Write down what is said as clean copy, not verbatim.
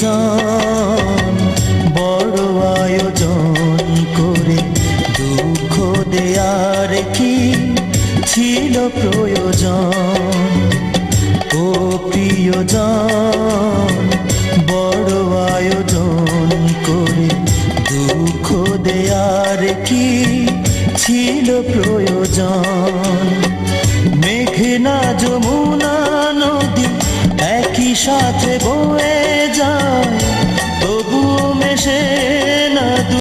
প্রিয়জন বড় আয়োজন করে দুঃখ দেয়ার কি ছিল প্রয়োজন? ও প্রিয়জন বড় আয়োজন করে দুঃখ দেয়ার কি ছিল প্রয়োজন? মেঘনা যমুনা নদী একই সাথে